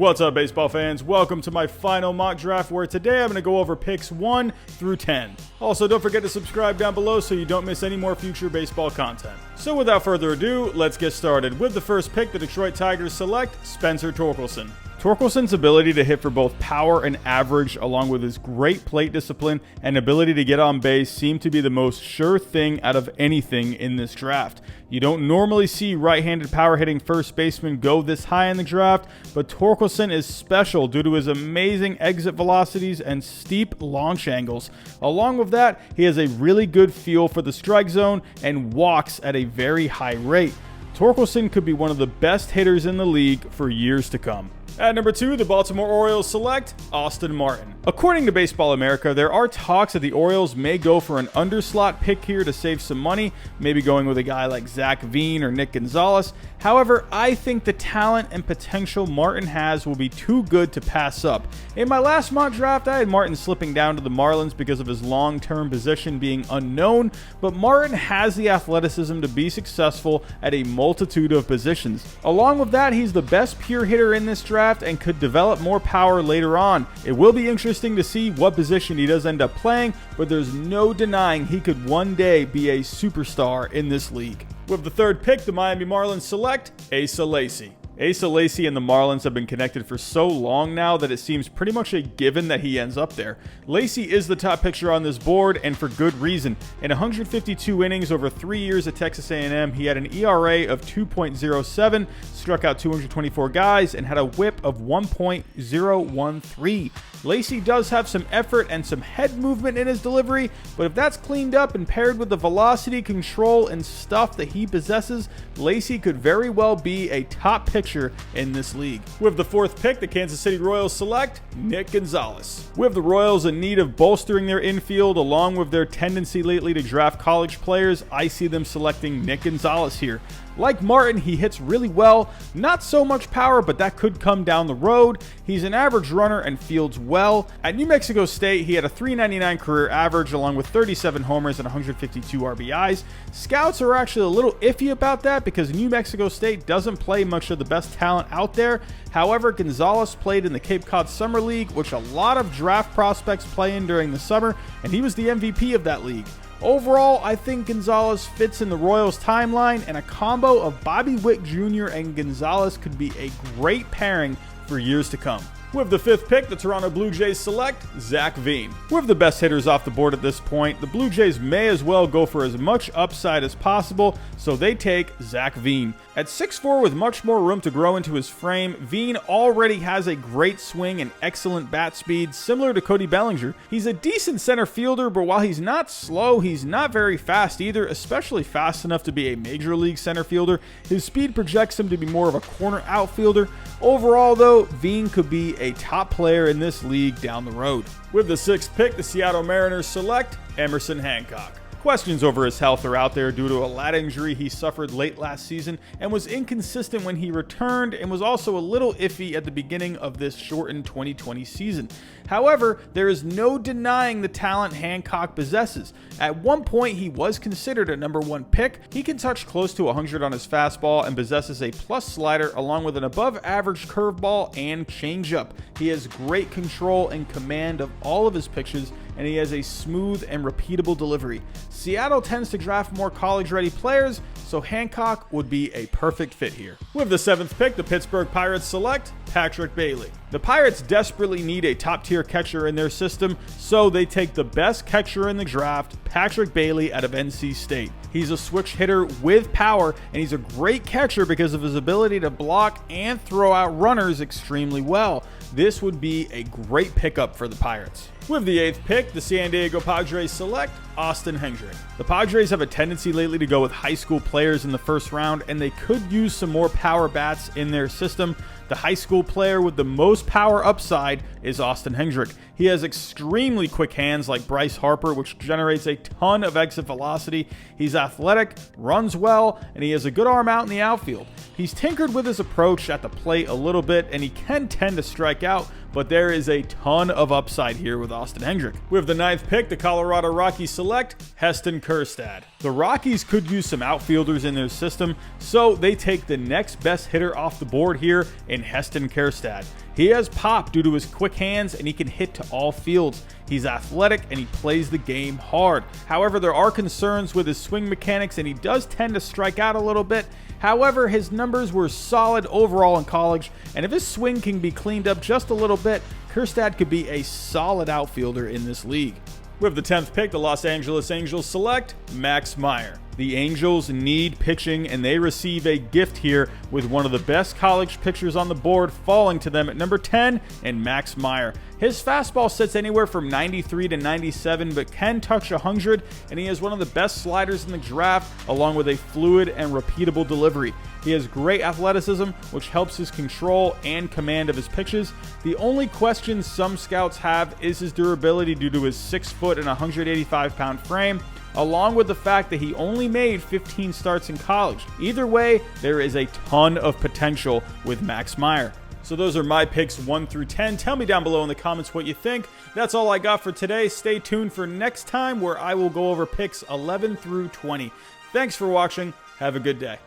What's up, baseball fans? Welcome to my final mock draft, where today I'm going to go over picks 1 through 10. Also, don't forget to subscribe down below so you don't miss any more future baseball content. So without further ado, let's get started. With the first pick, the Detroit Tigers select Spencer Torkelson. Torkelson's ability to hit for both power and average, along with his great plate discipline and ability to get on base, seem to be the most sure thing out of anything in this draft. You don't normally see right-handed power-hitting first basemen go this high in the draft, but Torkelson is special due to his amazing exit velocities and steep launch angles. Along with that, he has a really good feel for the strike zone and walks at a very high rate. Torkelson could be one of the best hitters in the league for years to come. At number 2, the Baltimore Orioles select Austin Martin. According to Baseball America, there are talks that the Orioles may go for an underslot pick here to save some money, maybe going with a guy like Zach Veen or Nick Gonzalez. However, I think the talent and potential Martin has will be too good to pass up. In my last mock draft, I had Martin slipping down to the Marlins because of his long-term position being unknown, but Martin has the athleticism to be successful at a multitude of positions. Along with that, he's the best pure hitter in this draft and could develop more power later on. It will be interesting to see what position he does end up playing, but there's no denying he could one day be a superstar in this league. With the third pick, the Miami Marlins select Asa Lacy. Asa Lacy and the Marlins have been connected for so long now that it seems pretty much a given that he ends up there. Lacy is the top pitcher on this board, and for good reason. In 152 innings over 3 years at Texas A&M, he had an ERA of 2.07, struck out 224 guys, and had a whip of 1.013. Lacy does have some effort and some head movement in his delivery, but if that's cleaned up and paired with the velocity, control, and stuff that he possesses, Lacy could very well be a top pitcher in this league. With the fourth pick, the Kansas City Royals select Nick Gonzalez. With the Royals in need of bolstering their infield, along with their tendency lately to draft college players, I see them selecting Nick Gonzalez here. Like Martin, he hits really well, not so much power, but that could come down the road. He's an average runner and fields well. At New Mexico State, he had a .399 career average along with 37 homers and 152 RBIs. Scouts are actually a little iffy about that because New Mexico State doesn't play much of the best talent out there. However, Gonzalez played in the Cape Cod Summer League, which a lot of draft prospects play in during the summer, and he was the MVP of that league. Overall, I think Gonzalez fits in the Royals timeline, and a combo of Bobby Witt Jr. and Gonzalez could be a great pairing for years to come. With the fifth pick, the Toronto Blue Jays select Zach Veen. With the best hitters off the board at this point, the Blue Jays may as well go for as much upside as possible, so they take Zach Veen. At 6'4", with much more room to grow into his frame, Veen already has a great swing and excellent bat speed, similar to Cody Bellinger. He's a decent center fielder, but while he's not slow, he's not very fast either, especially fast enough to be a major league center fielder. His speed projects him to be more of a corner outfielder. Overall, though, Veen could be a top player in this league down the road. With the sixth pick, the Seattle Mariners select Emerson Hancock. Questions over his health are out there due to a lat injury he suffered late last season and was inconsistent when he returned, and was also a little iffy at the beginning of this shortened 2020 season. However, there is no denying the talent Hancock possesses. At one point, he was considered a number 1 pick. He can touch close to 100 on his fastball and possesses a plus slider along with an above average curveball and changeup. He has great control and command of all of his pitches, and he has a smooth and repeatable delivery. Seattle tends to draft more college-ready players, so Hancock would be a perfect fit here. With the seventh pick, the Pittsburgh Pirates select Patrick Bailey. The Pirates desperately need a top-tier catcher in their system, so they take the best catcher in the draft, Patrick Bailey out of NC State. He's a switch hitter with power, and he's a great catcher because of his ability to block and throw out runners extremely well. This would be a great pickup for the Pirates. With the eighth pick, the San Diego Padres select Austin Hendrick. The Padres have a tendency lately to go with high school players in the first round, and they could use some more power bats in their system. The high school player with the most power upside is Austin Hendrick. He has extremely quick hands like Bryce Harper, which generates a ton of exit velocity. He's athletic, runs well, and he has a good arm out in the outfield. He's tinkered with his approach at the plate a little bit, and he can tend to strike out, but there is a ton of upside here with Austin Hendrick. With the ninth pick, the Colorado Rockies select Heston Kjerstad. The Rockies could use some outfielders in their system, so they take the next best hitter off the board here in Heston Kjerstad. He has pop due to his quick hands, and he can hit to all fields. He's athletic and he plays the game hard. However, there are concerns with his swing mechanics, and he does tend to strike out a little bit. However, his numbers were solid overall in college, and if his swing can be cleaned up just a little bit, Kjerstad could be a solid outfielder in this league. With the 10th pick, the Los Angeles Angels select Max Meyer. The Angels need pitching, and they receive a gift here with one of the best college pitchers on the board falling to them at number 10 and Max Meyer. His fastball sits anywhere from 93 to 97, but can touch 100, and he has one of the best sliders in the draft, along with a fluid and repeatable delivery. He has great athleticism, which helps his control and command of his pitches. The only question some scouts have is his durability due to his 6 foot and 185 pound frame, along with the fact that he only made 15 starts in college. Either way, there is a ton of potential with Max Meyer. So those are my picks 1 through 10. Tell me down below in the comments what you think. That's all I got for today. Stay tuned for next time, where I will go over picks 11 through 20. Thanks for watching. Have a good day.